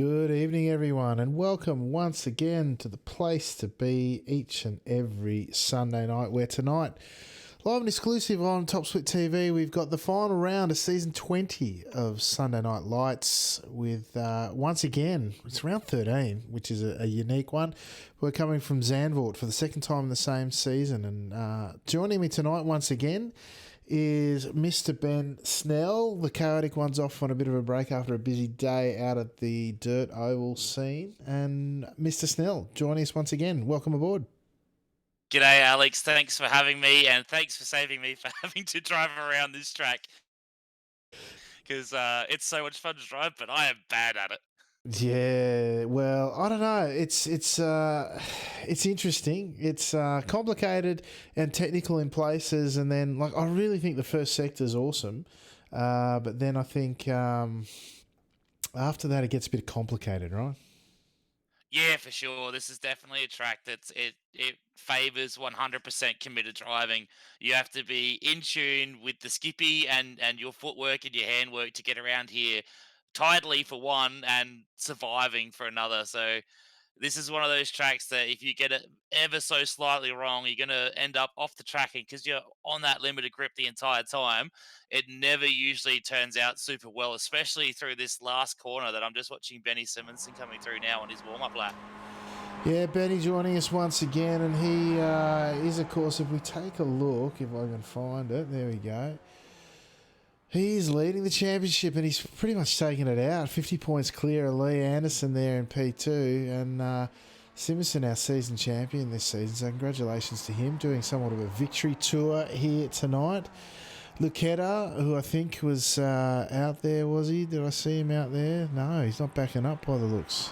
Good evening, everyone, and welcome once again to the place to be each and every Sunday night. Where tonight, live and exclusive on Top Split TV, we've got the final round of season 20 of Sunday Night Lights. With once again, it's round 13, which is a unique one. We're coming from Zandvoort for the second time in the same season, and joining me tonight once again is Mr. Ben Snell. The chaotic one's off on a bit of a break after a busy day out at the Dirt Oval scene. And Mr. Snell joining us once again. Welcome aboard. G'day, Alex. Thanks for having me, and thanks for saving me for having to drive around this track because it's so much fun to drive, but I am bad at it. Yeah, well, I don't know. It's interesting. It's complicated and technical in places, and then like I really think the first sector is awesome, but then I think after that it gets a bit complicated, right? Yeah, for sure. This is definitely a track it favors 100% committed driving. You have to be in tune with the skippy and your footwork and your handwork to get around here tidily for one and surviving for another. So this is one of those tracks that if you get it ever so slightly wrong, you're going to end up off the track. And because you're on that limited grip the entire time, it never usually turns out super well, especially through this last corner that I'm just watching Benny Simonson coming through now on his warm up lap. Yeah, Benny joining us once again, and he is, of course, if we take a look, if I can find it, there we go. He's leading the championship, and he's pretty much taken it out. 50 points clear of Lee Anderson there in P2, and Simonson, our season champion this season, so congratulations to him, doing somewhat of a victory tour here tonight. Lucetta, who I think was out there, was he? Did I see him out there? No, he's not backing up by the looks.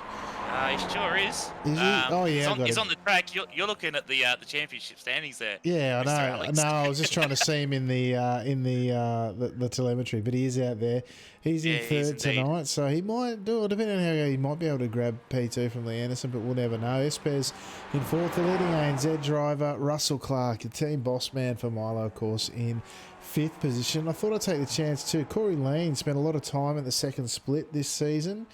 He sure is. Is he? Oh, yeah, he's on the track. You're looking at the championship standings there. Yeah, I Mr. know. Alex. No, I was just trying to see him in the telemetry, but he is out there. He's in Yeah, he is third indeed. tonight, so he might do it. Depending on how he might be able to grab P2 from Lee Anderson, but we'll never know. Espes in fourth, the leading ANZ driver Russell Clark, the team boss man for Milo, of course, in fifth position. I thought I'd take the chance too. Corey Lean spent a lot of time at the second split this season.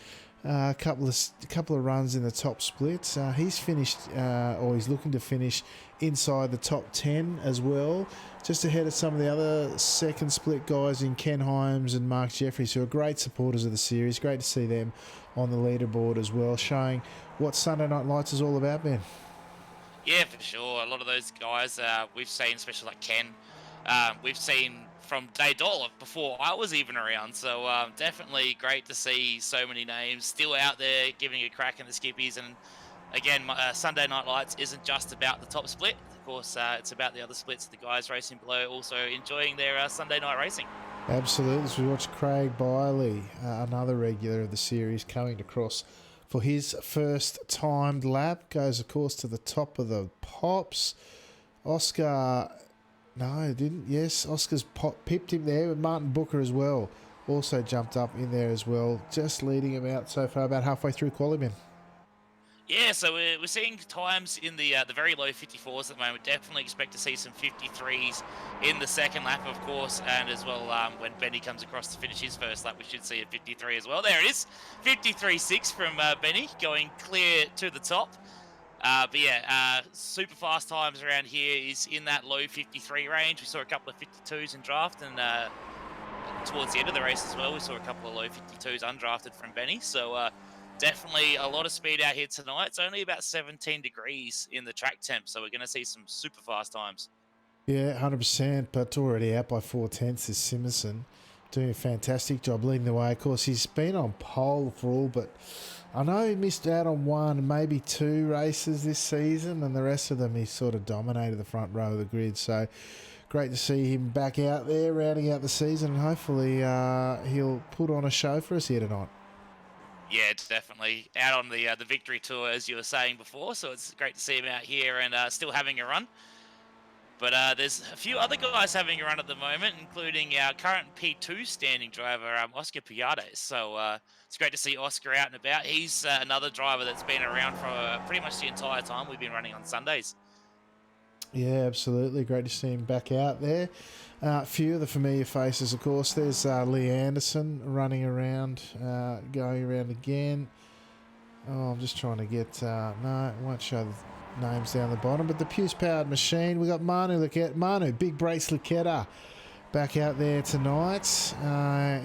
A couple of runs in the top splits. He's finished, or he's looking to finish inside the top 10 as well, just ahead of some of the other second split guys in Ken Himes and Mark Jeffries, who are great supporters of the series. Great to see them on the leaderboard as well, showing what Sunday Night Lights is all about, Ben. Yeah, for sure. A lot of those guys we've seen, especially like Ken, we've seen from day dot before I was even around. So definitely great to see so many names still out there giving a crack in the skippies. And again, Sunday Night Lights isn't just about the top split. Of course, it's about the other splits. The guys racing below also enjoying their Sunday night racing. Absolutely. So we watched Craig Biley, another regular of the series, coming across for his first timed lap. Goes, of course, to the top of the pops. Oscar, no, it didn't. Yes, Oscar's pipped him there, but Martin Booker as well also jumped up in there as well, just leading him out so far, about halfway through qualifying. Yeah, so we're seeing times in the very low 54s at the moment. Definitely expect to see some 53s in the second lap, of course, and as well when Benny comes across to finish his first lap, we should see a 53 as well. There it is, 53.6 from Benny, going clear to the top. But yeah, super fast times around here is in that low 53 range. We saw a couple of 52s in draft, and towards the end of the race as well, we saw a couple of low 52s undrafted from Benny. So definitely a lot of speed out here tonight. It's only about 17 degrees in the track temp, so we're going to see some super fast times. Yeah, 100%, but already out by 4/10 is Simonson, doing a fantastic job leading the way. Of course, he's been on pole for all, but I know he missed out on one, maybe two races this season, and the rest of them he sort of dominated the front row of the grid. So great to see him back out there, rounding out the season, and hopefully he'll put on a show for us here tonight. Yeah, it's definitely out on the victory tour, as you were saying before. So it's great to see him out here and still having a run. But there's a few other guys having a run at the moment, including our current P2 standing driver, Oscar Piates. So it's great to see Oscar out and about. He's another driver that's been around for pretty much the entire time we've been running on Sundays. Yeah, absolutely. Great to see him back out there. A few of the familiar faces, of course. There's Lee Anderson running around, going around again. Oh, I'm just trying to get... no, it won't show the names down the bottom. But the Puce-powered machine, we got Manu, Big Brace Luqueta, back out there tonight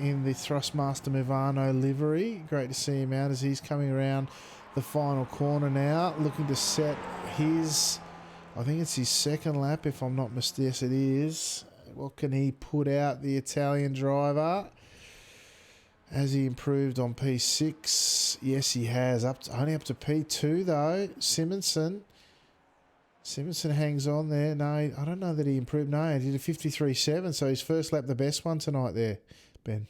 in the Thrustmaster Movano livery. Great to see him out as he's coming around the final corner now, looking to set his... I think it's his second lap, if I'm not mistaken. Yes, it is. What can he put out, the Italian driver? Has he improved on P6? Yes, he has. Only up to P2, though. Simonson hangs on there. No, I don't know that he improved. No, he did a 53.7, so his first lap the best one tonight there, Ben.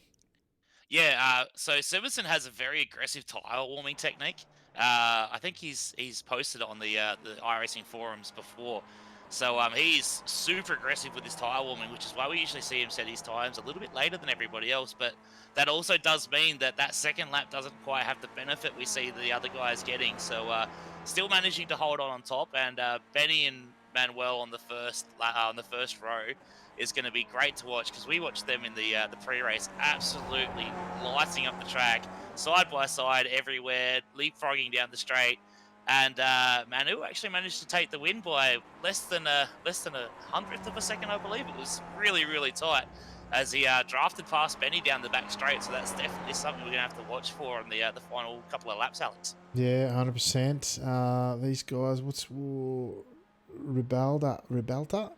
Yeah, so Simonson has a very aggressive tyre warming technique. I think he's posted it on the iRacing forums before. So he's super aggressive with his tyre warming, which is why we usually see him set his times a little bit later than everybody else. But that also does mean that second lap doesn't quite have the benefit we see the other guys getting. So still managing to hold on top, and Benny and Manuel on the first row is going to be great to watch, because we watched them in the pre-race absolutely lighting up the track, side by side everywhere, leapfrogging down the straight. And Manu actually managed to take the win by less than a hundredth of a second, I believe. It was really, really tight as he drafted past Benny down the back straight. So that's definitely something we're going to have to watch for on the final couple of laps, Alex. Yeah, 100%. These guys, what's Ribalta?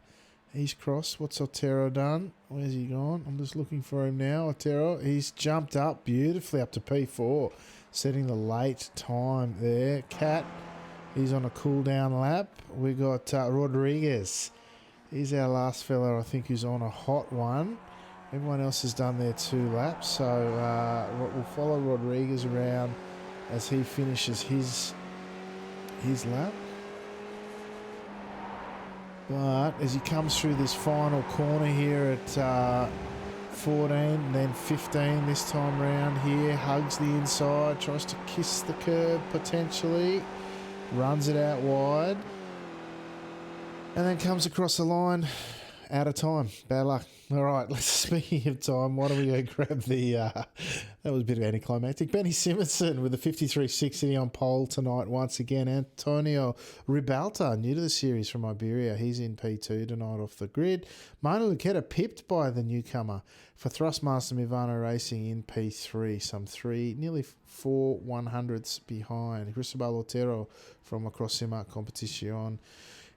He's crossed. What's Otero done? Where's he gone? I'm just looking for him now. Otero, he's jumped up beautifully up to P4, setting the late time there. Cat, he's on a cool down lap. We got Rodriguez. He's our last fella, I think, who's on a hot one. Everyone else has done their 2 laps. So we'll follow Rodriguez around as he finishes his lap. But as he comes through this final corner here at 14, then 15 this time round here, hugs the inside, tries to kiss the curb potentially, runs it out wide, and then comes across the line out of time. Bad luck. All right, speaking of time, why don't we go grab the... that was a bit of anticlimactic. Benny Simonson with a 53.60 on pole tonight once again. Antonio Ribalta, new to the series from Iberia. He's in P2 tonight off the grid. Manu Luqueta pipped by the newcomer for Thrustmaster Movano Racing in P3, nearly 4 100ths behind. Cristobal Otero from Across Simac Competition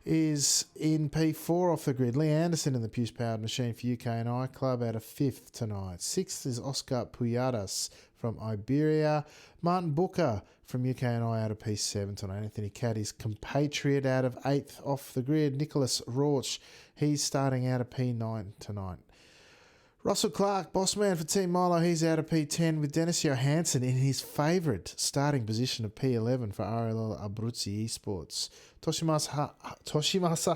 is in P4 off the grid. Lee Anderson in the Puce-powered machine for UK&I Club out of 5th tonight. 6th is Oscar Puyadas from Iberia. Martin Booker from UK&I out of P7 tonight. Anthony Catt, his compatriot, out of 8th off the grid. Nicholas Rauch, he's starting out of P9 tonight. Russell Clark, boss man for Team Milo, he's out of P10 with Dennis Johansson in his favourite starting position of P11 for RLL Abruzzi Esports. Toshimasa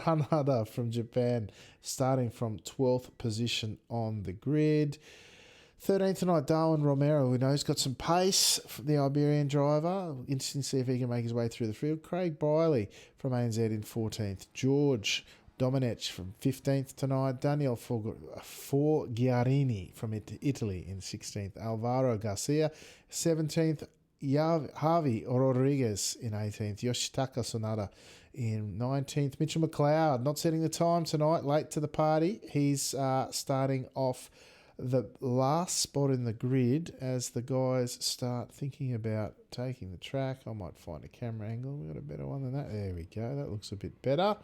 Hanada from Japan starting from 12th position on the grid. 13th tonight, Darwin Romero, who knows got some pace from the Iberian driver. Interesting to see if he can make his way through the field. Craig Briley from ANZ in 14th. George Domenech from 15th tonight. Daniel Forgiarini from Italy in 16th. Alvaro Garcia, 17th. Javi Rodriguez in 18th. Yoshitaka Sonada in 19th. Mitchell McLeod not setting the time tonight, late to the party. He's starting off the last spot in the grid as the guys start thinking about taking the track. I might find a camera angle. We've got a better one than that. There we go. That looks a bit better.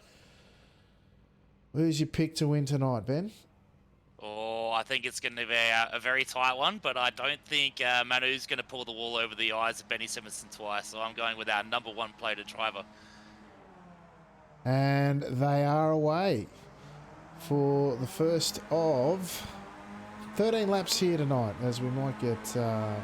Who's your pick to win tonight, Ben? Oh, I think it's going to be a very tight one, but I don't think Manu's going to pull the wool over the eyes of Benny Simonson twice, so I'm going with our number 1 plated driver. And they are away for the first of 13 laps here tonight, as we might get the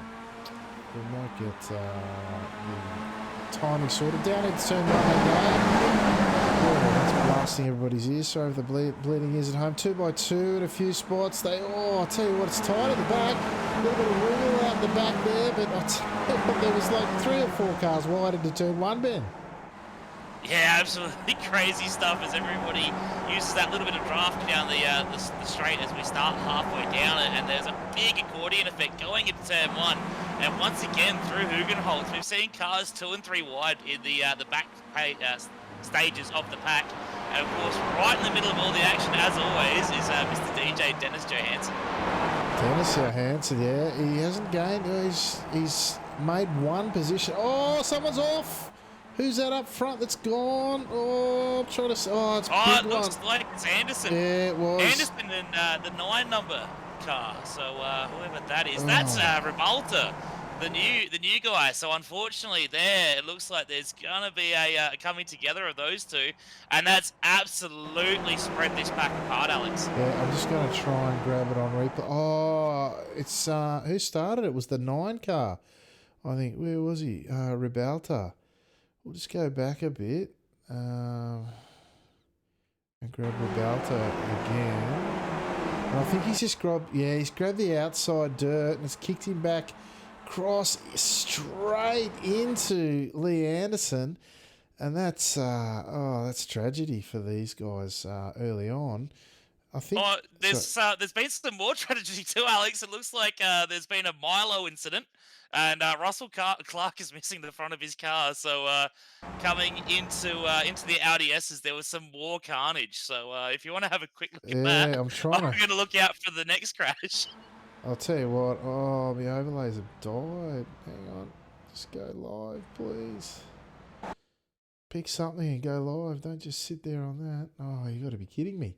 timing sorted. Down into turn 1 again. Oh, that's blasting everybody's ears. Sorry if the bleeding ears at home. 2x2 at a few spots. I'll tell you what, it's tight at the back. A little bit of wiggle out the back there, but I'll tell you what, there was like 3 or 4 cars wide into turn 1, Ben. Yeah, absolutely crazy stuff as everybody uses that little bit of draft down the straight as we start halfway down it, and there's a big accordion effect going into turn 1. And once again, through Hugenholtz, we've seen cars 2 and 3 wide in the back stages of the pack. And of course, right in the middle of all the action, as always, is Mr. DJ Dennis Johansson. Dennis Johansson, yeah, he hasn't gained. He's made one position. Oh, someone's off. Who's that up front that's gone? Oh, I'm trying to... Oh, it's a big it looks one. like it's Anderson. Yeah, it was. Anderson in the 9 number car. So whoever that is, that's Ribalta, the new guy. So unfortunately, there it looks like there's gonna be a coming together of those two, and that's absolutely spread this pack apart, Alex. Yeah, I'm just gonna try and grab it on replay. Oh, it's who started it? It was the 9 car, I think. Where was he? Ribalta. We'll just go back a bit and grab Ribalta again. And I think he's just grabbed, he's grabbed the outside dirt and it's kicked him back across straight into Lee Anderson. And that's tragedy for these guys early on. I think. There's been some more tragedy too, Alex. It looks like there's been a Milo incident, and Russell Clark is missing the front of his car. So coming into the Audi S's, there was some more carnage. So if you want to have a quick look at that, I'm going to look out for the next crash. I'll tell you what. Oh, my overlays have died. Hang on, just go live, please. Pick something and go live. Don't just sit there on that. Oh, you got to be kidding me.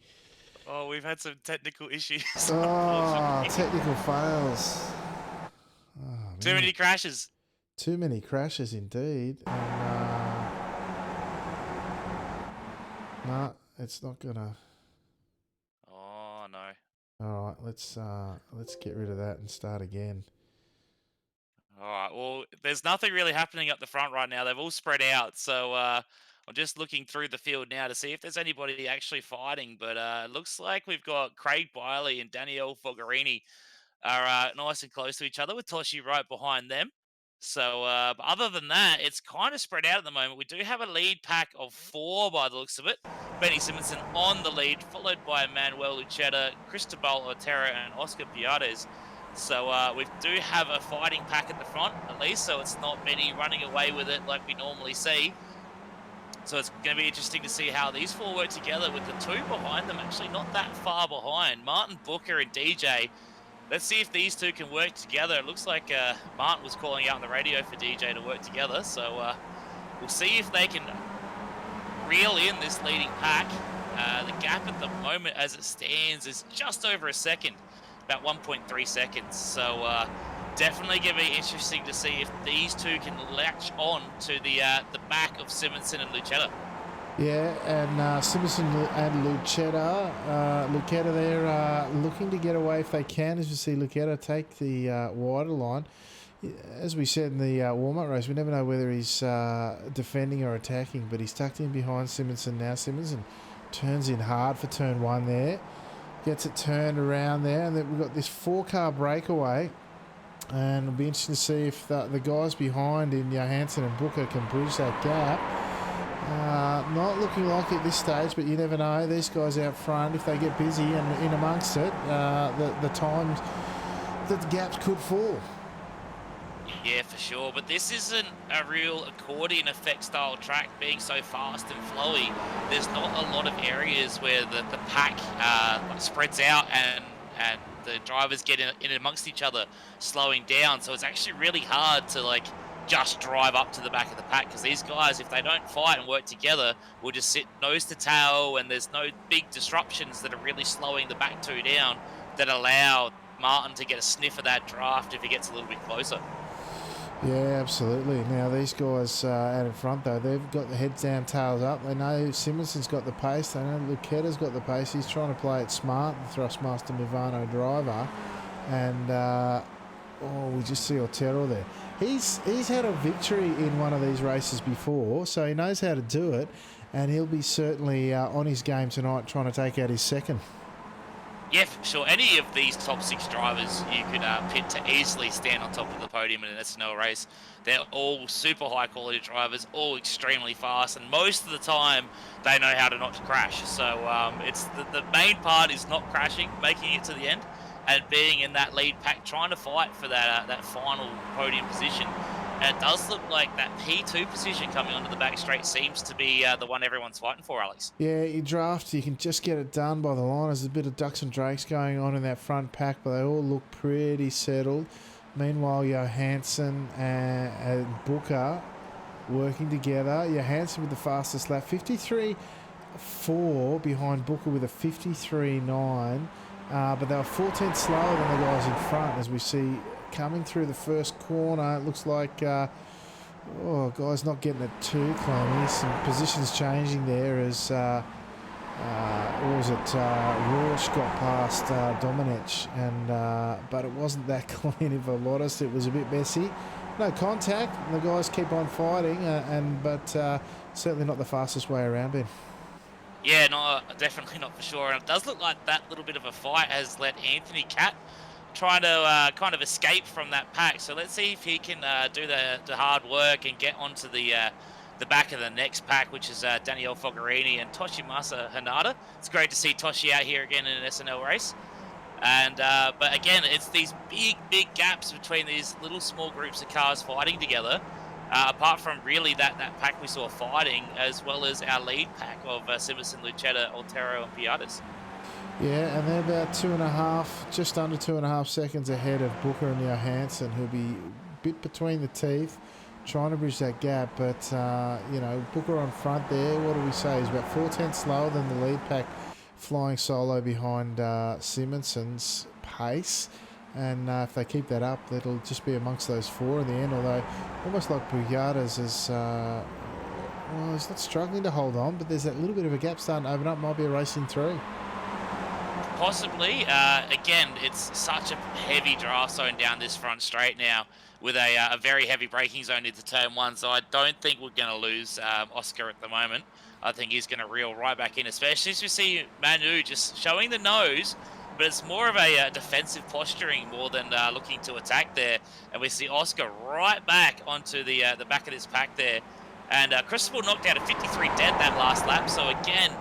Oh, we've had some technical issues. Oh, technical fails. Oh, Too many crashes. Too many crashes indeed. And, no, it's not gonna. Oh no. All right, let's get rid of that and start again. All right. Well, there's nothing really happening up the front right now. They've all spread out. So I'm just looking through the field now to see if there's anybody actually fighting. But it looks like we've got Craig Biley and Danielle Fogarini are nice and close to each other with Toshi right behind them. So but other than that, it's kind of spread out at the moment. We do have a lead pack of 4 by the looks of it. Benny Simonson on the lead, followed by Manuel Lucetta, Cristobal Otero, and Oscar Piates. So we do have a fighting pack at the front, at least, so it's not many running away with it like we normally see. So it's going to be interesting to see how these 4 work together with the 2 behind them, actually not that far behind. Martin Booker and DJ. Let's see if these 2 can work together. It looks like Martin was calling out on the radio for DJ to work together, so we'll see if they can reel in this leading pack. The gap at the moment as it stands is just over a second. About 1.3 seconds. So definitely going to be interesting to see if these 2 can latch on to the back of Simonson and Lucetta. Yeah, and Simonson and Lucetta there looking to get away if they can. As you see, Lucetta take the wider line. As we said in the warm-up race, we never know whether he's defending or attacking, but he's tucked in behind Simonson now. Simonson turns in hard for turn 1 there. Gets it turned around there, and then we've got this 4-car breakaway, and it'll be interesting to see if the guys behind in Johansson and Booker can bridge that gap. Not looking like it at this stage, but you never know. These guys out front, if they get busy and in amongst it, the times that the gaps could fall. Yeah, for sure. But this isn't a real accordion effect style track being so fast and flowy. There's not a lot of areas where the pack spreads out and the drivers get in amongst each other, slowing down. So it's actually really hard to just drive up to the back of the pack, because these guys, if they don't fight and work together, will just sit nose to tail, and there's no big disruptions that are really slowing the back 2 down that allow Martin to get a sniff of that draft if he gets a little bit closer. Yeah, absolutely. Now, these guys out in front, though, they've got the heads down, tails up. They know Simonson's got the pace. They know Lucetta's got the pace. He's trying to play it smart, the Thrustmaster Movano driver. And, we just see Otero there. He's had a victory in one of these races before, so he knows how to do it. And he'll be certainly on his game tonight trying to take out his second. Yeah, for sure. Any of these top 6 drivers you could pit to easily stand on top of the podium in an S20 race. They're all super high quality drivers, all extremely fast, and most of the time they know how to not to crash. So it's the main part is not crashing, making it to the end, and being in that lead pack, trying to fight for that final podium position. And it does look like that P2 position coming onto the back straight seems to be the one everyone's fighting for, Alex. Yeah, you draft, you can just get it done by the line. There's a bit of ducks and drakes going on in that front pack, but they all look pretty settled. Meanwhile, Johansson and Booker working together. Johansson with the fastest lap, 53.4 behind Booker with a 53.9. But they were 4 tenths slower than the guys in front, as we see coming through the first corner. It looks like, guys not getting it too cleanly. Some positions changing there as, Rorsch got past Domenech, and but it wasn't that clean, if I'm honest. It was a bit messy. No contact. The guys keep on fighting, but certainly not the fastest way around, Ben. Yeah, no, definitely not for sure. And it does look like that little bit of a fight has let Anthony Cat try to kind of escape from that pack. So let's see if he can do the hard work and get onto the back of the next pack, which is Daniel Fogarini and Toshimasa Hanada. It's great to see Toshi out here again in an SNL race. And but again, it's these big gaps between these little small groups of cars fighting together. Apart from really that pack we saw fighting, as well as our lead pack of Siversen, Lucetta, Altero, and Piatis. Yeah, and they're about just under 2.5 seconds ahead of Booker and Johansson, who'll be a bit between the teeth, trying to bridge that gap. But, Booker on front there, what do we say? He's about 4 tenths slower than the lead pack, flying solo behind Simonson's pace. And if they keep that up, it'll just be amongst those 4 in the end, although almost like Pujadas is, he's not struggling to hold on, but there's that little bit of a gap starting to open up. Might be a racing through. Possibly. Again, it's such a heavy draft zone down this front straight now, with a very heavy braking zone into turn 1, so I don't think we're going to lose Oscar at the moment. I think he's going to reel right back in, especially as we see Manu just showing the nose, but it's more of a defensive posturing more than looking to attack there. And we see Oscar right back onto the back of this pack there. And Christopher knocked out a 53 dead that last lap, so again,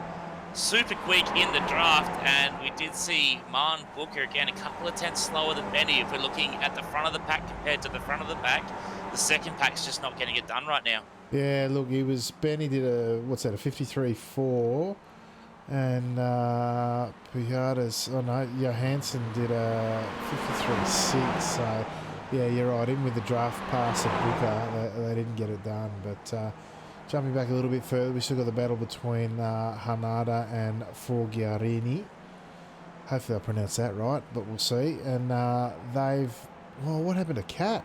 super quick in the draft. And we did see Martin Booker again a couple of tenths slower than Benny. If we're looking at the front of the pack compared to the front of the pack, the second pack's just not getting it done right now. Yeah, look, Benny did a 53.4. And Johansson did a 53.6. So, yeah, you're right. In with the draft pass of Booker, they didn't get it done. But jumping back a little bit further, we still got the battle between Hanada and Forgiarini. Hopefully I pronounced that right, but we'll see. And what happened to Cat?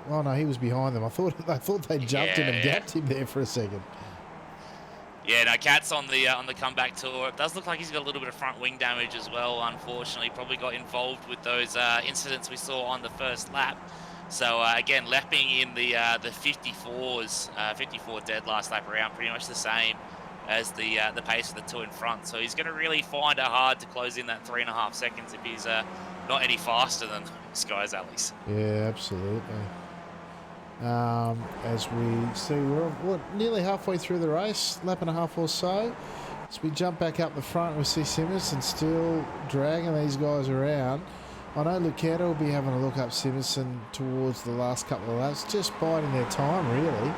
Oh no, he was behind them. I thought they jumped him and gapped him there for a second. Yeah, no, Cat's on the comeback tour. It does look like he's got a little bit of front wing damage as well, unfortunately. Probably got involved with those incidents we saw on the first lap. So, again, lapping in the 54s, 54 dead last lap around, pretty much the same as the pace of the 2 in front. So he's going to really find it hard to close in that 3.5 seconds if he's not any faster than those guys, at least. Yeah, absolutely. As we see, we're nearly halfway through the race, lap and a half or so. As we jump back up the front, we see Simonson still dragging these guys around. I know Lucetta will be having a look up Simonson towards the last couple of laps, just biding their time really,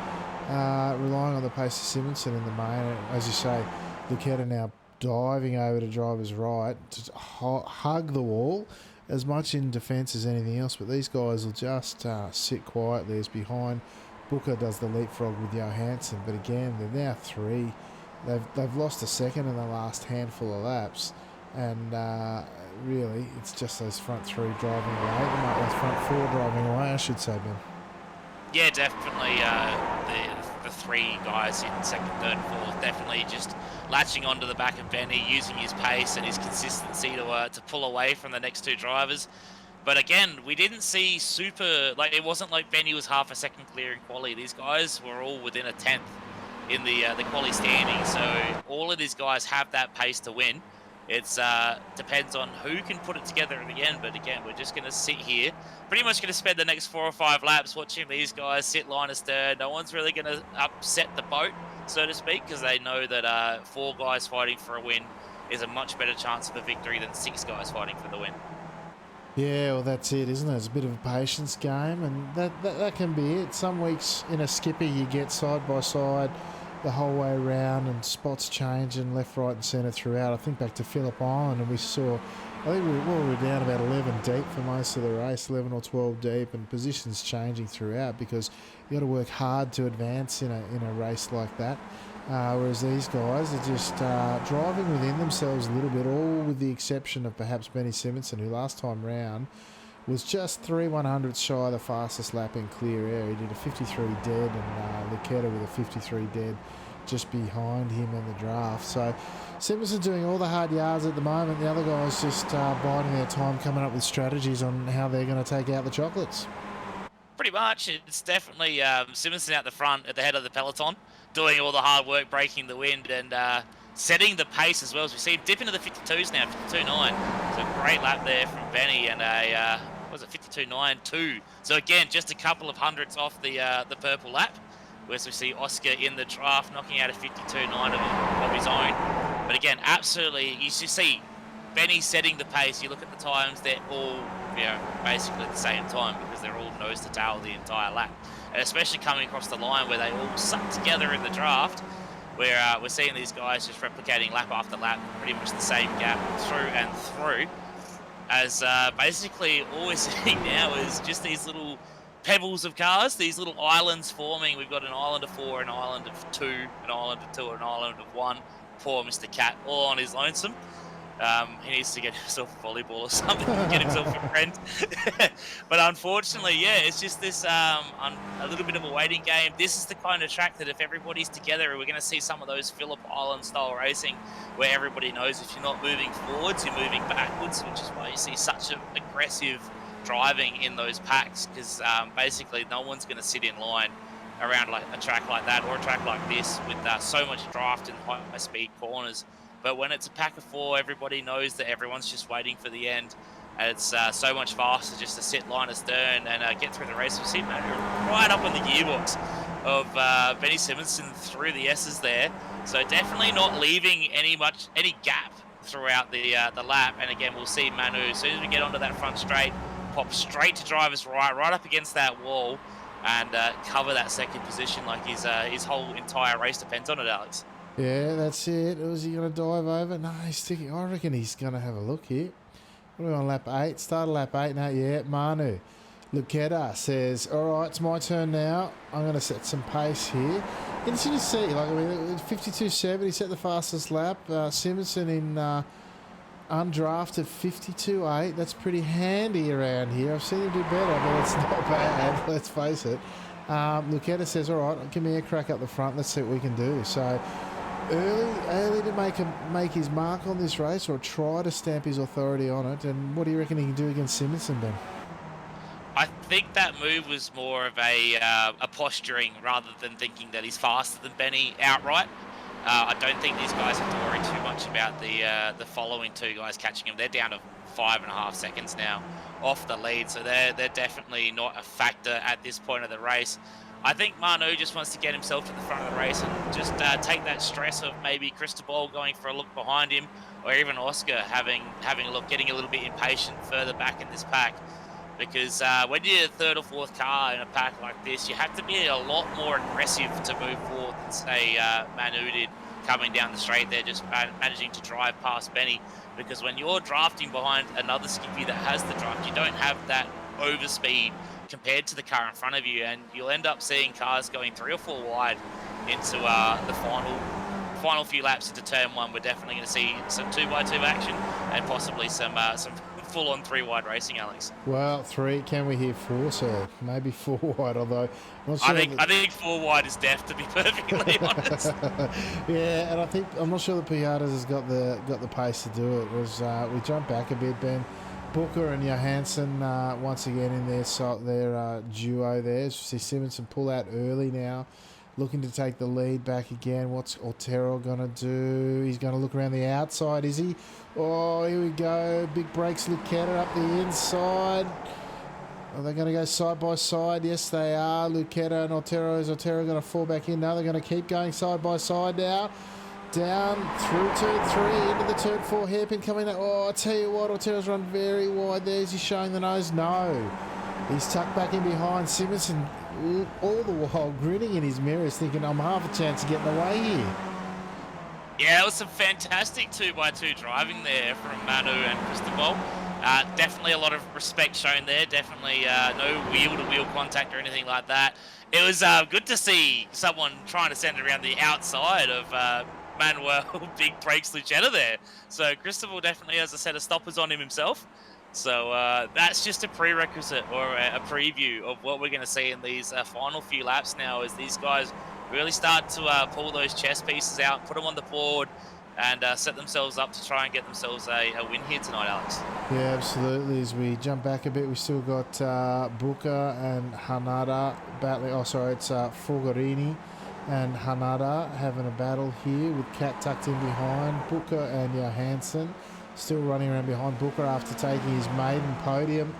relying on the pace of Simonson in the main. As you say, Lucetta now diving over to driver's right to hug the wall, as much in defence as anything else, but these guys will just sit quietly as behind. Booker does the leapfrog with Johansson, but again, they're now 3. They've lost a second in the last handful of laps, and really, it's just those front 3 driving away. Those front 4 driving away, I should say, Ben. Yeah, definitely. The 3 guys in second, third, and fourth, definitely just latching onto the back of Benny, using his pace and his consistency to pull away from the next 2 drivers. But again, we didn't see it wasn't like Benny was half a second clear in quali. These guys were all within a 10th in the quali standing. So all of these guys have that pace to win. It's depends on who can put it together at the end. But again, we're just going to sit here, pretty much going to spend the next 4 or 5 laps watching these guys sit line astern. No one's really going to upset the boat, so to speak, because they know that 4 guys fighting for a win is a much better chance of a victory than 6 guys fighting for the win. Yeah, well, that's it, isn't it? It's a bit of a patience game, and that can be it. Some weeks in a skipper you get side by side the whole way around, and spots changing left, right, and centre throughout. I think back to Phillip Island, and we saw, I think we were down about 11 deep for most of the race, 11 or 12 deep, and positions changing throughout because you got to work hard to advance in a race like that. Whereas these guys are just driving within themselves a little bit, all with the exception of perhaps Benny Simonson, who last time round was just 3/100ths shy of the fastest lap in clear air. He did a 53 dead, and Lucetta with a 53 dead just behind him in the draft. So Simonson doing all the hard yards at the moment. The other guys just biding their time, coming up with strategies on how they're going to take out the chocolates. Pretty much, it's definitely Simonson out the front at the head of the peloton, doing all the hard work, breaking the wind, and setting the pace as well. As we see him dip into the 52s now, 52.9. So a great lap there from Benny, and a what was it, 52.92. So again, just a couple of hundredths off the purple lap. Whereas we see Oscar in the draft knocking out a 52.9 of his own. But again, absolutely, you see Benny setting the pace. You look at the times; they're all basically at the same time because they're all nose to tail the entire lap. And especially coming across the line where they all suck together in the draft, where we're seeing these guys just replicating lap after lap, pretty much the same gap through and through. As basically all we're seeing now is just these little pebbles of cars, these little islands forming. We've got an island of 4, an island of 2, an island of 2, an island of 1. Poor Mr. Cat, all on his lonesome. He needs to get himself a volleyball or something, get himself a friend. But unfortunately, yeah, it's just this a little bit of a waiting game. This is the kind of track that if everybody's together, we're going to see some of those Phillip Island style racing where everybody knows if you're not moving forwards, you're moving backwards, which is why you see such an aggressive driving in those packs, because basically no one's going to sit in line around like a track like that or a track like this with so much draft and high speed corners. But when it's a pack of 4, everybody knows that everyone's just waiting for the end. And it's so much faster just to sit line astern and get through the race. We see Manuel right up on the gearbox of Benny Simonson through the S's there. So definitely not leaving any gap throughout the lap. And again, we'll see Manu, as soon as we get onto that front straight, pop straight to driver's right up against that wall and cover that second position like his whole entire race depends on it, Alex. Yeah, that's it. Was he going to dive over? No, he's sticking. I reckon he's going to have a look here. What are we on lap 8? Started lap 8 now. Yeah, Manu. Lucetta says, all right, it's my turn now. I'm going to set some pace here. Interesting to see. Like, I mean, 52.7, he set the fastest lap. Simonson in undrafted 52.8. That's pretty handy around here. I've seen him do better, but it's not bad. Let's face it. Lucetta says, all right, give me a crack up the front. Let's see what we can do. So early to make his mark on this race or try to stamp his authority on it. And what do you reckon he can do against Simonson, Ben? I think that move was more of a posturing rather than thinking that he's faster than Benny outright. I don't think these guys have to worry too much about the following 2 guys catching him. They're down to 5.5 seconds now off the lead, so they're definitely not a factor at this point of the race. I think Manu just wants to get himself to the front of the race and just take that stress of maybe Cristobal going for a look behind him, or even Oscar having a look, getting a little bit impatient further back in this pack. Because when you're 3rd or 4th car in a pack like this, you have to be a lot more aggressive to move forward than, say, Manu did coming down the straight there, just managing to drive past Benny. Because when you're drafting behind another skippy that has the draft, you don't have that overspeed compared to the car in front of you, and you'll end up seeing cars going 3 or 4 wide into the final few laps into turn 1. We're definitely going to see some 2x2 action and possibly some full-on 3 wide racing, Alex. Well, 3. Can we hear 4, sir? Maybe 4 wide, although I'm not sure I think 4 wide is def, to be perfectly honest. Yeah, and I'm not sure that Piatas has got the pace to do it. We jumped back a bit, Ben. Booker and Johansson once again in their duo there. So see Simonson pull out early now. looking to take the lead back again. What's Otero going to do? He's going to look around the outside, is he? Oh, here we go. Big breaks, Lucetta up the inside. Are they going to go side by side? Yes, they are. Lucetta and Otero. Is Otero going to fall back in? No, they're going to keep going side by side now. Down through turn 3 into the turn 4 hairpin coming up. Oh, I tell you what, Otero's run very wide there. Is he showing the nose? No. He's tucked back in behind Simonson, all the while grinning in his mirrors, thinking, I'm half a chance of getting away here. Yeah, it was some fantastic 2x2 driving there from Manu and Cristobal. Definitely a lot of respect shown there. Definitely no wheel-to-wheel contact or anything like that. It was good to see someone trying to send it around the outside of Manuel Big Breaks Lucetta there. So Cristobal definitely has a set of stoppers on him himself. So that's just a prerequisite or a preview of what we're going to see in these final few laps now as these guys really start to pull those chess pieces out, put them on the board, and set themselves up to try and get themselves a win here tonight, Alex. Yeah, absolutely. As we jump back a bit, we still got Booker and Hanada battling. Oh, sorry, it's Fogarini and Hanada having a battle here with Cat tucked in behind. Booker and Johansson still running around behind Booker after taking his maiden podium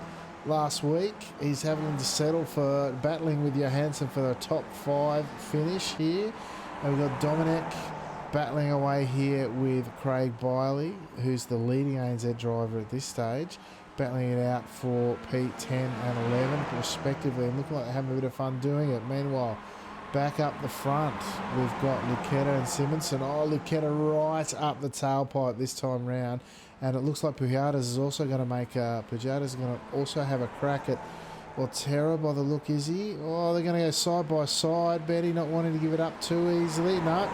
last week. He's having to settle for battling with Johansson for the top 5 finish here. And we've got Dominic battling away here with Craig Biley, who's the leading ANZ driver at this stage, battling it out for P10 and 11 respectively, and looking like they're having a bit of fun doing it. Meanwhile, back up the front, we've got Lucetta and Simonson. Oh, Lucetta right up the tailpipe this time round. And it looks like Pujadas is also going to make Pujadas is going to also have a crack at Otero by the look, is he? Oh, they're going to go side by side. Betty not wanting to give it up too easily. No.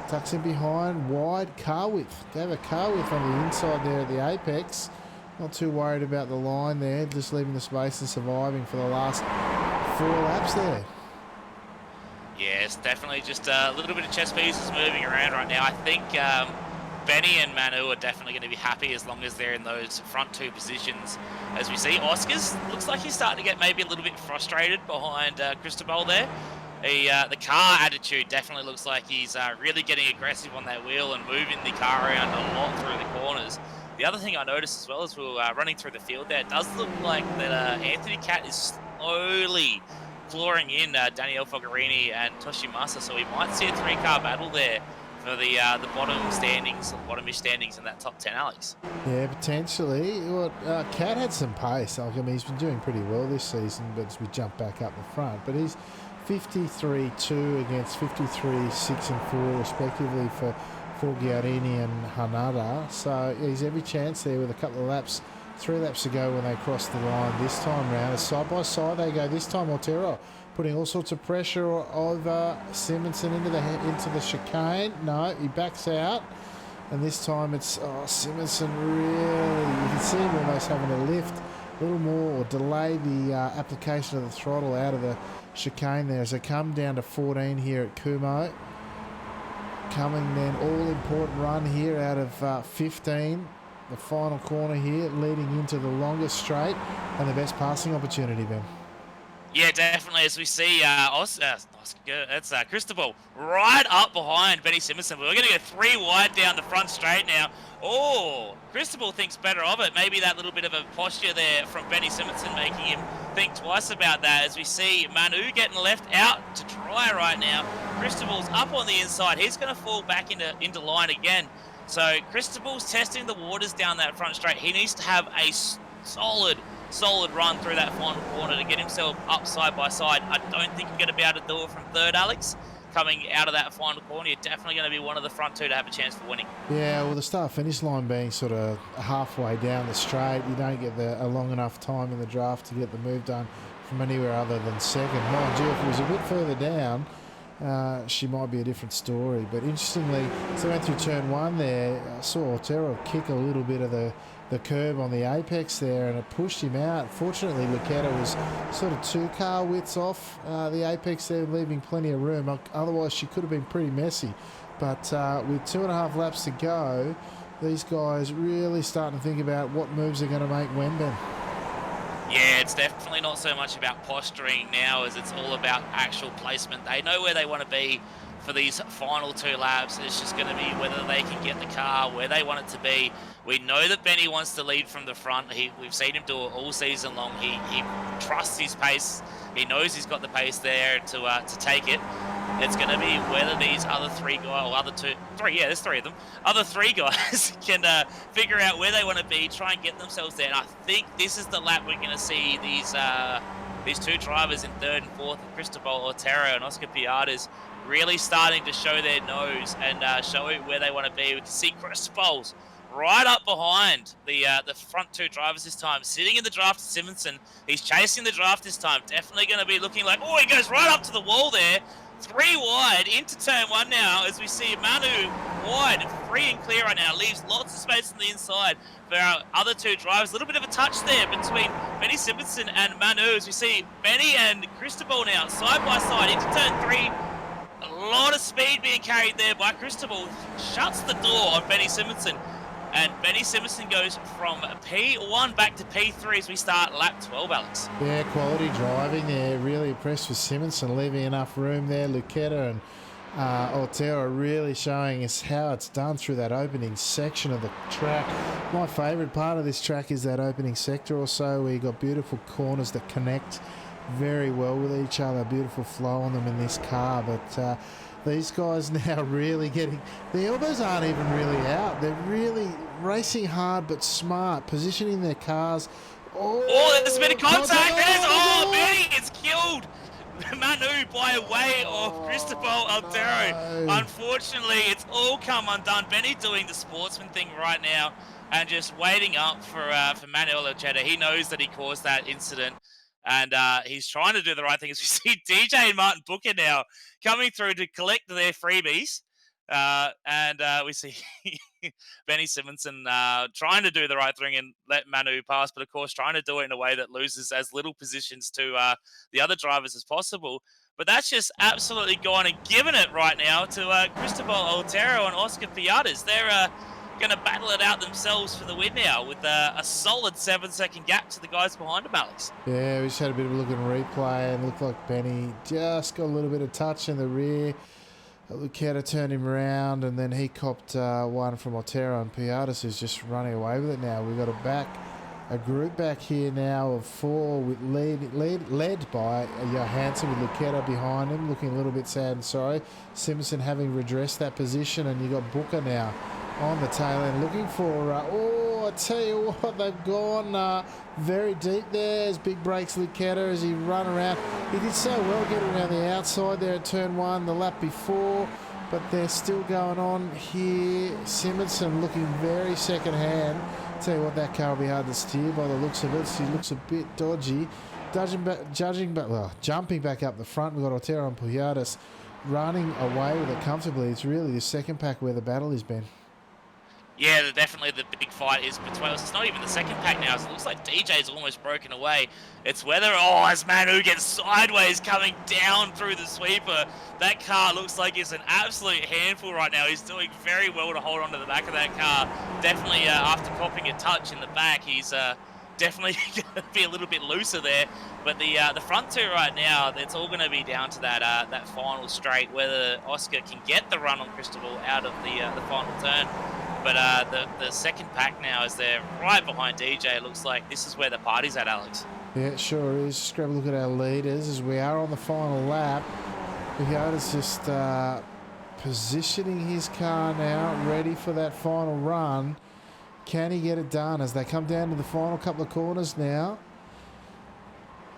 Tucks in behind. Wide car width. Gave a car width on the inside there at the apex. Not too worried about the line there. Just leaving the space and surviving for the last 4 laps there. Yes, definitely just a little bit of chess pieces moving around right now. I think Benny and Manu are definitely going to be happy as long as they're in those front 2 positions. As we see, Oscars looks like he's starting to get maybe a little bit frustrated behind Cristobal there. The car attitude definitely looks like he's really getting aggressive on that wheel and moving the car around a lot through the corners. The other thing I noticed as well as we were running through the field there, it does look like that Anthony Cat is slowly flooring in Daniel Fogarini and Toshimasa, so we might see a 3-car battle there for the bottom standings, bottom-ish standings in that top 10, Alex. Yeah, potentially. Well, Cat had some pace. I mean, he's been doing pretty well this season, but as we jump back up the front, but he's 53-2 against 53-6-4 respectively for Fogarini and Hanada. So he's every chance there with a couple of laps, 3 laps ago when they crossed the line this time round. As side by side they go this time. Otero putting all sorts of pressure over Simonson into the chicane. No, he backs out. And this time it's Simonson really, you can see him almost having to lift a little more or delay the application of the throttle out of the chicane there as they come down to 14 here at Kumo. Coming then all important run here out of 15. The final corner here leading into the longest straight and the best passing opportunity, Ben. Yeah, definitely. As we see, that's Cristobal right up behind Benny Simonson. We're going to go 3 wide down the front straight now. Oh, Cristobal thinks better of it. Maybe that little bit of a posture there from Benny Simonson making him think twice about that. As we see Manu getting left out to dry right now. Cristobal's up on the inside. He's going to fall back into line again. So Cristobal's testing the waters down that front straight. He needs to have a solid run through that final corner to get himself up side by side. I don't think you're going to be able to do it from third, Alex. Coming out of that final corner, you're definitely going to be one of the front 2 to have a chance for winning. Yeah, well, the start-finish line being sort of halfway down the straight, you don't get a long enough time in the draft to get the move done from anywhere other than second. Mind you, if it was a bit further down, she might be a different story. But interestingly, as I went through turn 1 there, I saw Otero kick a little bit of the curb on the apex there and it pushed him out. Fortunately, Lucetta was sort of 2 car widths off the apex there, leaving plenty of room. Otherwise, she could have been pretty messy. But with 2.5 laps to go, these guys really starting to think about what moves they're going to make when, Ben. Yeah, it's definitely not so much about posturing now as it's all about actual placement. They know where they want to be for these final 2 laps. It's just going to be whether they can get the car where they want it to be. We know that Benny wants to lead from the front. We've seen him do it all season long. He trusts his pace. He knows he's got the pace there to take it. It's going to be whether these other 3 guys, or other 2, 3, yeah, there's 3 of them, other 3 guys can figure out where they want to be, try and get themselves there. And I think this is the lap we're going to see these 2 drivers in 3rd and 4th, Cristobal Otero and Oscar Piadas, really starting to show their nose and show where they want to be. We can see Cristobal's right up behind the front 2 drivers this time, sitting in the draft. Simonson, he's chasing the draft this time. Definitely going to be looking like, oh, he goes right up to the wall there. 3 wide into turn 1 now, as we see Manu wide, free and clear right now. Leaves lots of space on the inside for our other 2 drivers. A little bit of a touch there between Benny Simonson and Manu, as we see Benny and Cristobal now side by side into turn 3. A lot of speed being carried there by Cristobal. Shuts the door on Benny Simonson. And Benny Simonson goes from P1 back to P3 as we start lap 12, Alex. Yeah, quality driving there. Really impressed with Simonson, leaving enough room there. Luqueta and Otero are really showing us how it's done through that opening section of the track. My favourite part of this track is that opening sector or so, where you've got beautiful corners that connect very well with each other. Beautiful flow on them in this car, but these guys now really getting... The elbows aren't even really out. They're really racing hard but smart, positioning their cars. Oh, there's a bit of contact. Benny is killed. Manu by way of Cristobal Altero. Unfortunately, it's all come undone. Benny doing the sportsman thing right now and just waiting up for Manuel Ojeda. He knows that he caused that incident. And he's trying to do the right thing. As we see DJ and Martin Booker now coming through to collect their freebies. And we see Benny Simonson trying to do the right thing and let Manu pass, but of course trying to do it in a way that loses as little positions to the other drivers as possible. But that's just absolutely gone and given it right now to Cristobal Otero and Oscar Piadas. They're going to battle it out themselves for the win now with a solid 7-second gap to the guys behind them, Alex. Yeah, we just had a bit of a look at replay and looked like Benny just got a little bit of touch in the rear. Luqueta turned him around and then he copped one from Otero, and Piadas is just running away with it now. We've got a group back here now of 4 with led by Johansson with Luqueta behind him, looking a little bit sad and sorry. Simpson having redressed that position, and you got Booker now on the tail end looking for I tell you what, they've gone very deep there. As big breaks Luqueta as he run around. He did so well getting around the outside there at turn 1 the lap before, but they're still going on here. Simonson looking very second hand. Tell you what, that car will be hard to steer by the looks of it. She looks a bit dodgy. Jumping back up the front, we've got Otero and Pujadas running away with it comfortably. It's really the second pack where the battle has been. Yeah, definitely the big fight is between us. It's not even the second pack now. So it looks like DJ's almost broken away. It's whether, as Manu gets sideways coming down through the sweeper. That car looks like it's an absolute handful right now. He's doing very well to hold on to the back of that car. Definitely after copping a touch in the back, he's definitely going to be a little bit looser there. But the front 2 right now, it's all going to be down to that final straight, whether Oscar can get the run on Cristobal out of the final turn. But the second pack now, as they're right behind DJ, it looks like this is where the party's at, Alex. Yeah, it sure is. Just grab a look at our leaders as we are on the final lap. Piadas just positioning his car now, ready for that final run. Can he get it done as they come down to the final couple of corners now?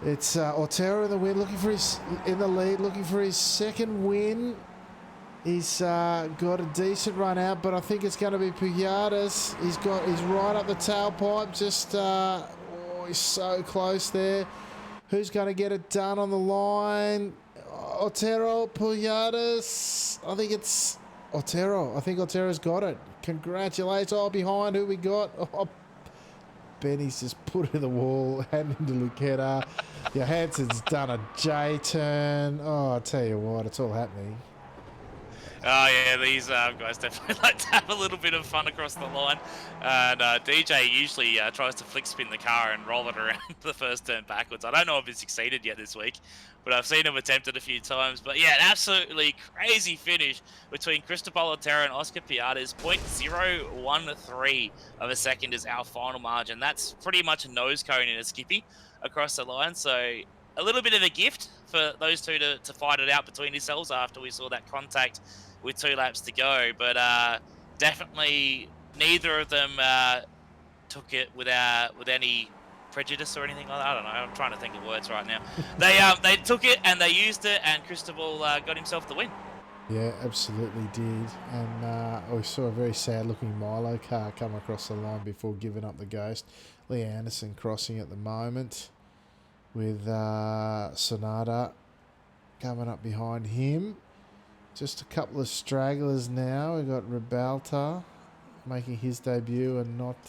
It's Otero in the win, in the lead, looking for his second win. He's got a decent run out, but I think it's going to be Pujadas. He's right up the tailpipe. Just he's so close there. Who's going to get it done on the line? Otero, Pujadas. I think it's Otero. I think Otero's got it. Congratulations. Behind who we got? Benny's just put it in the wall, hand into Luqueta. Johansson's done a J turn. I tell you what, it's all happening. Oh yeah, these guys definitely like to have a little bit of fun across the line, and DJ usually tries to flick spin the car and roll it around the first turn backwards. I don't know if he's succeeded yet this week, but I've seen him attempt it a few times. But yeah, an absolutely crazy finish between Cristobal Otero and Oscar Piatas. 0.013 of a second is our final margin. That's pretty much a nose cone in a skippy across the line. So a little bit of a gift for those two to fight it out between themselves after we saw that contact with 2 laps to go. But definitely neither of them took it with any prejudice or anything like that. I don't know. I'm trying to think of words right now. They took it and they used it, and Cristobal got himself the win. Yeah, absolutely did. And we saw a very sad-looking Milo car come across the line before giving up the ghost. Lee Anderson crossing at the moment with Sonata coming up behind him. Just a couple of stragglers now. We've got Ribalta making his debut, and not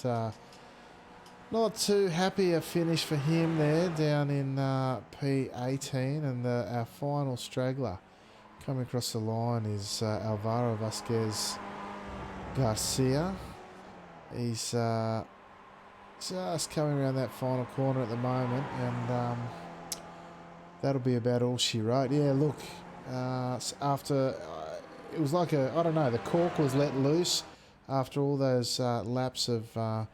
too happy a finish for him there down in P18. And our final straggler coming across the line is Alvaro Vasquez Garcia. He's just coming around that final corner at the moment, and that'll be about all she wrote. Yeah, look, after it was like I don't know, the cork was let loose after all those laps of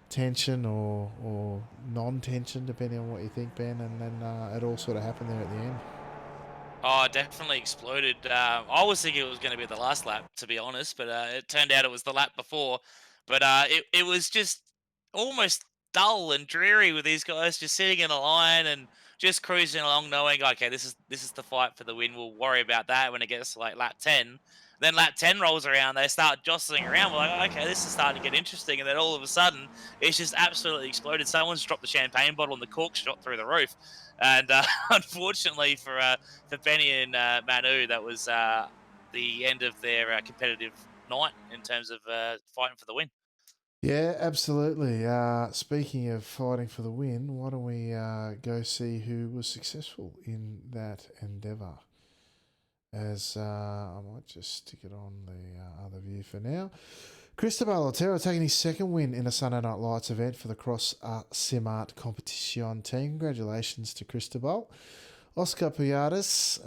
tension or non-tension, depending on what you think, Ben, and then it all sort of happened there at the end. Oh, it definitely exploded. I was thinking it was going to be the last lap, to be honest, but it turned out it was the lap before. But it was just almost dull and dreary with these guys just sitting in a line and just cruising along, knowing, okay, this is the fight for the win. We'll worry about that when it gets to like lap 10. Then lap 10 rolls around, they start jostling around. We're like, okay, this is starting to get interesting. And then all of a sudden, it's just absolutely exploded. Someone's dropped the champagne bottle and the cork shot through the roof. And unfortunately for Benny and Manu, that was the end of their competitive night in terms of fighting for the win. Yeah, absolutely. Speaking of fighting for the win, why don't we go see who was successful in that endeavour? As I might just stick it on the other view for now. Cristobal Otero taking his second win in a Sunday Night Lights event for the Cross Simart competition team. Congratulations to Cristobal. Oscar Piatas,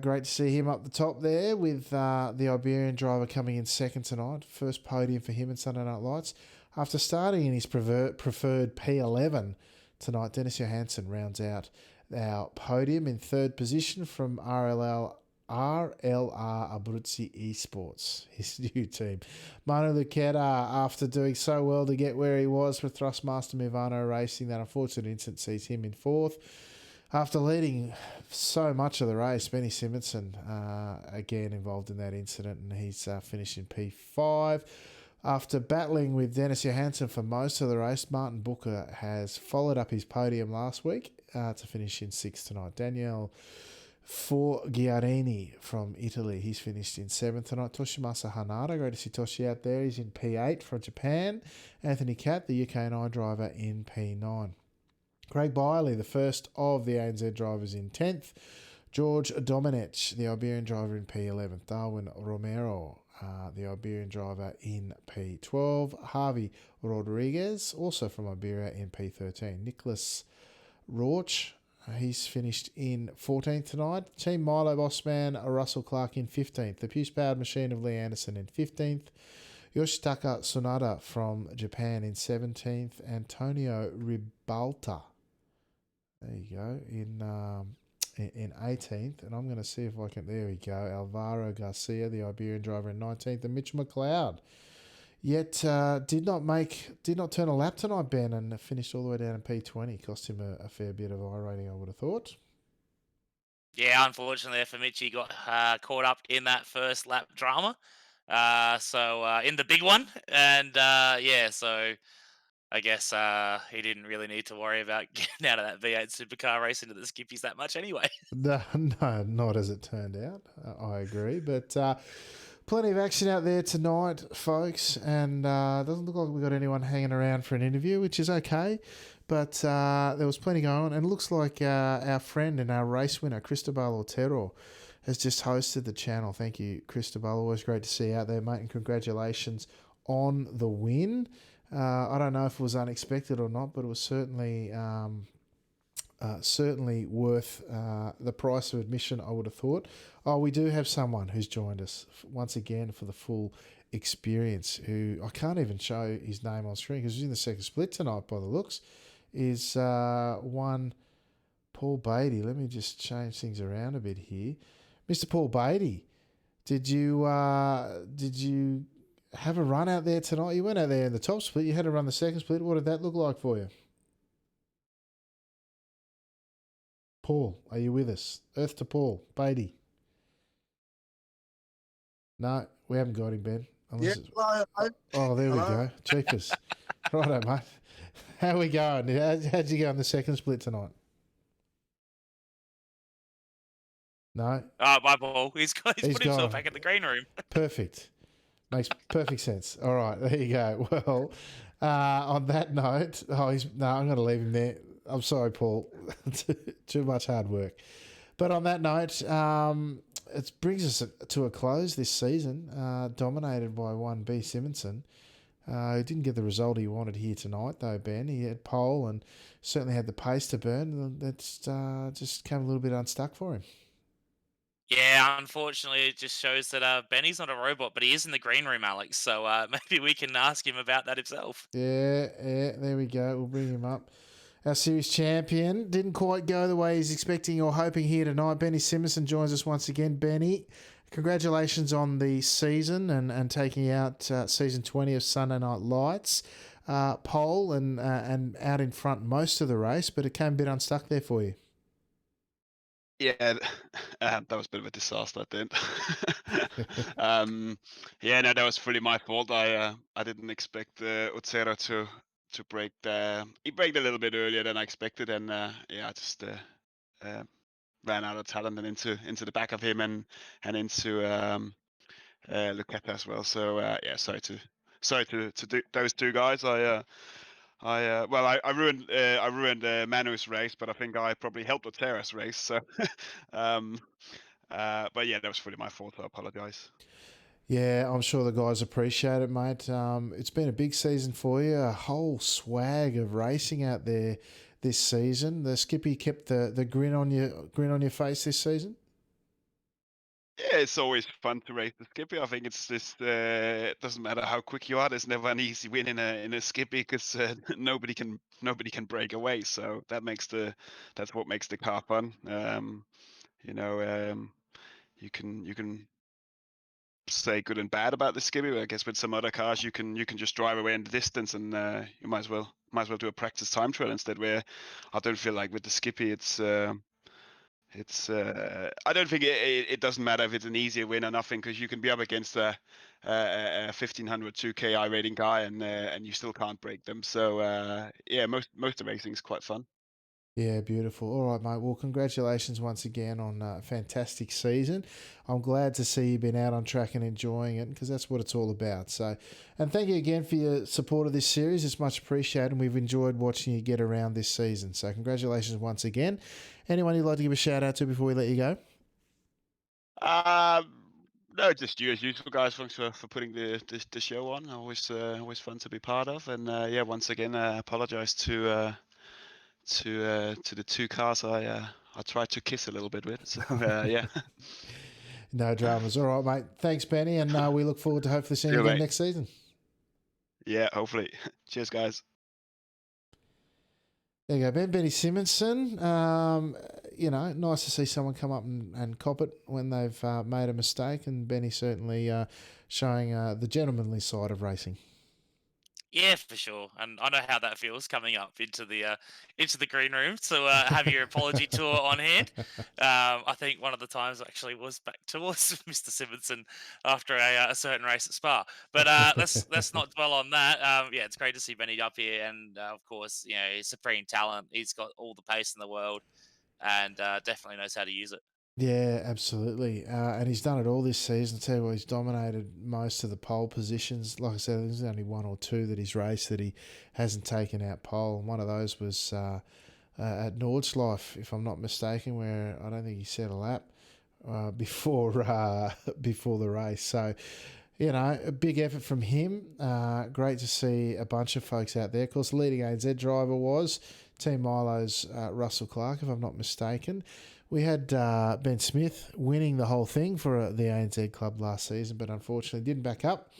great to see him up the top there with the Iberian driver coming in second tonight. First podium for him in Sunday Night Lights. After starting in his preferred P11 tonight, Dennis Johansson rounds out our podium in third position from RLR Abruzzi Esports, his new team. Manu Luqueta, after doing so well to get where he was for Thrustmaster Movano Racing, that unfortunate incident sees him in fourth. After leading so much of the race, Benny Simonson again involved in that incident, and he's finished in P5. After battling with Dennis Johansson for most of the race, Martin Booker has followed up his podium last week to finish in sixth tonight. Daniel Forgiarini from Italy, he's finished in seventh tonight. Toshimasa Hanada, great to see Toshi out there, he's in P8 from Japan. Anthony Catt, the UK&I driver, in P9. Craig Byerly, the first of the ANZ drivers, in 10th. George Domenech, the Iberian driver, in P11th. Darwin Romero, the Iberian driver, in P12. Harvey Rodriguez, also from Iberia, in P13. Nicholas Rauch, he's finished in 14th tonight. Team Milo Bossman, Russell Clark, in 15th. The Puce-powered machine of Lee Anderson in 15th. Yoshitaka Sonata from Japan in 17th. Antonio Ribalta, there you go, in 18th. And I'm going to see if I can, there we go, Alvaro Garcia, the Iberian driver, in 19th. And Mitch McLeod, yet did not turn a lap tonight, Ben, and finished all the way down in P20. Cost him a fair bit of I rating, I would have thought. Yeah, unfortunately for Mitch, he got caught up in that first lap drama. So in the big one. And yeah, so I guess he didn't really need to worry about getting out of that V8 supercar race into the skippies that much anyway. No, not as it turned out. I agree. But plenty of action out there tonight, folks. And doesn't look like we've got anyone hanging around for an interview, which is okay. But there was plenty going on. And it looks like our friend and our race winner, Cristobal Otero, has just hosted the channel. Thank you, Cristobal. Always great to see you out there, mate, and congratulations on the win. I don't know if it was unexpected or not, but it was certainly worth the price of admission, I would have thought. Oh, we do have someone who's joined us once again for the full experience, who I can't even show his name on screen because he's in the second split tonight by the looks, is one Paul Beatty. Let me just change things around a bit here. Mr. Paul Beatty, did you have a run out there tonight? You went out there in the top split. You had to run the second split. What did that look like for you? Paul, are you with us? Earth to Paul Beatty. No, we haven't got him, Ben. Yeah. Oh, there we go. Cheapers. Righto, mate. How we going? How'd you go in the second split tonight? No? My ball. He's put himself gone. back in the green room. Perfect. Makes perfect sense. All right, there you go. Well, on that note, I'm going to leave him there. I'm sorry, Paul. Too much hard work. But on that note, it brings us to a close this season, dominated by one B. Simonson, who didn't get the result he wanted here tonight, though, Ben. He had pole and certainly had the pace to burn. And that's just came a little bit unstuck for him. Yeah, unfortunately, it just shows that Benny's not a robot, but he is in the green room, Alex. So maybe we can ask him about that himself. Yeah, there we go. We'll bring him up. Our series champion didn't quite go the way he's expecting or hoping here tonight. Benny Simonson joins us once again. Benny, congratulations on the season and taking out season 20 of Sunday Night Lights. Pole and out in front most of the race, but it came a bit unstuck there for you. Yeah, that was a bit of a disaster at the end. Yeah, no, that was fully my fault. I didn't expect Utsero to break the. He braked a little bit earlier than I expected, and yeah, I just ran out of talent and into the back of him and into Lucetta as well. So yeah, sorry to do those two guys. I ruined Manu's race, but I think I probably helped Otera's race. So, but yeah, that was fully my fault. I apologize. Yeah, I'm sure the guys appreciate it, mate. It's been a big season for you. A whole swag of racing out there this season. The Skippy kept the grin on your face this season. Yeah, it's always fun to race the Skippy. I think it's just it doesn't matter how quick you are. There's never an easy win in a Skippy because nobody can break away. So that's what makes the car fun. You know, you can say good and bad about the Skippy, but I guess with some other cars you can just drive away in the distance and you might as well do a practice time trial instead. Where I don't feel like with the Skippy I don't think it doesn't matter if it's an easier win or nothing, because you can be up against a 1500 2K rating guy and you still can't break them. So yeah, most of the racing is quite fun. Yeah, beautiful. All right, mate. Well, congratulations once again on a fantastic season. I'm glad to see you've been out on track and enjoying it, because that's what it's all about. So, and thank you again for your support of this series. It's much appreciated, and we've enjoyed watching you get around this season. So, congratulations once again. Anyone you'd like to give a shout out to before we let you go? No, just you as usual, guys. Thanks for putting the show on. Always fun to be part of. And yeah, once again, apologize to the two cars I tried to kiss a little bit with. So yeah. No dramas. All right, mate. Thanks, Benny, and we look forward to hopefully seeing you again next season. Yeah, hopefully. Cheers, guys. There you go, Ben. Benny Simonson. Nice to see someone come up and cop it when they've made a mistake, and Benny certainly showing the gentlemanly side of racing. Yeah, for sure, and I know how that feels coming up into the green room. So have your apology tour on hand. I think one of the times actually was back towards Mr. Simonson after a certain race at Spa. But let's not dwell on that. Yeah, it's great to see Benny up here, and of course, he's supreme talent. He's got all the pace in the world, and definitely knows how to use it. Yeah, absolutely. And he's done it all this season. I tell you what, he's dominated most of the pole positions. Like I said, there's only one or two that he's raced that he hasn't taken out pole. And one of those was at Nordschleife, if I'm not mistaken, where I don't think he set a lap. before the race. So, you know, a big effort from him. Great to see a bunch of folks out there. Of course, the leading ANZ driver was Team Milo's Russell Clark, if I'm not mistaken. We had Ben Smith winning the whole thing for the ANZ club last season, but unfortunately didn't back up,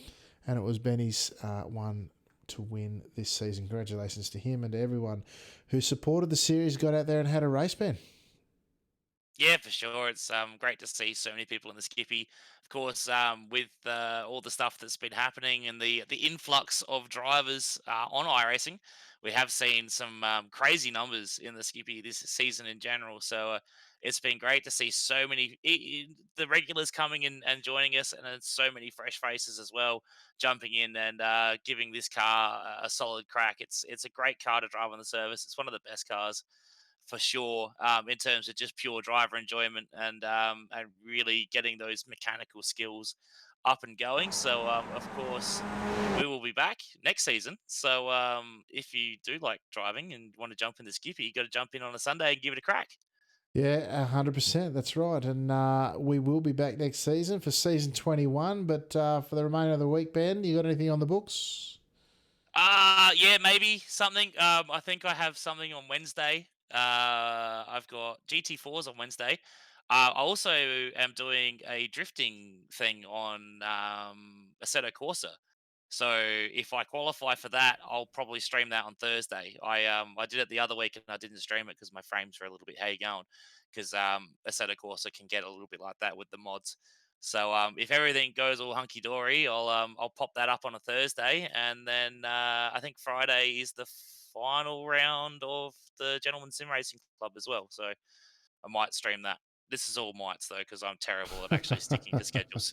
and it was Benny's one to win this season. Congratulations to him and to everyone who supported the series, got out there and had a race, Ben. Yeah, for sure. It's great to see so many people in the Skippy. Of course, with all the stuff that's been happening and the influx of drivers on iRacing, we have seen some crazy numbers in the Skippy this season in general. So it's been great to see so many the regulars coming in and joining us, and then so many fresh faces as well jumping in and giving this car a solid crack. It's a great car to drive on the service. It's one of the best cars for sure, in terms of just pure driver enjoyment and really getting those mechanical skills up and going. So, of course, we will be back next season. So, if you do like driving and want to jump in the Skippy, you got to jump in on a Sunday and give it a crack. Yeah, 100%. That's right. And we will be back next season for season 21. But for the remainder of the week, Ben, you got anything on the books? Yeah, maybe something. I think I have something on Wednesday. I've got GT4s on Wednesday. I also am doing a drifting thing on Assetto Corsa. So if I qualify for that, I'll probably stream that on Thursday. I did it the other week and I didn't stream it because my frames were a little bit how you going, because Assetto Corsa can get a little bit like that with the mods. So if everything goes all hunky dory, I'll pop that up on a Thursday, and then I think Friday is the final round of the Gentleman Sim Racing Club as well. So I might stream that. This is all mights though, because I'm terrible at actually sticking to schedules.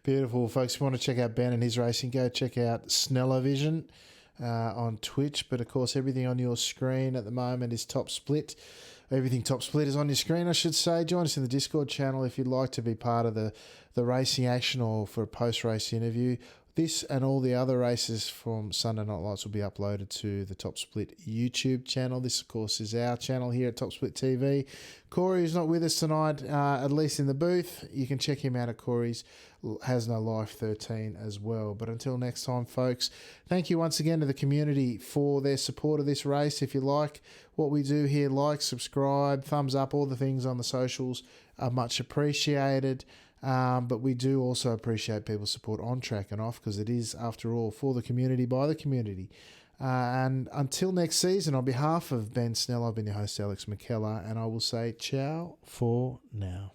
Beautiful. Folks, if you want to check out Ben and his racing, go check out Snellovision on Twitch. But of course, everything on your screen at the moment is Top Split. Everything Top Split is on your screen, I should say. Join us in the Discord channel if you'd like to be part of the racing action or for a post-race interview. This and all the other races from Sunday Night Lights will be uploaded to the Top Split YouTube channel. This, of course, is our channel here at Top Split TV. Corey is not with us tonight, at least in the booth. You can check him out at Corey's Has No Life 13 as well. But until next time, folks, thank you once again to the community for their support of this race. If you like what we do here, like, subscribe, thumbs up, all the things on the socials are much appreciated. But we do also appreciate people's support on track and off, because it is, after all, for the community, by the community. And until next season, on behalf of Ben Snell, I've been your host, Alex McKellar, and I will say ciao for now.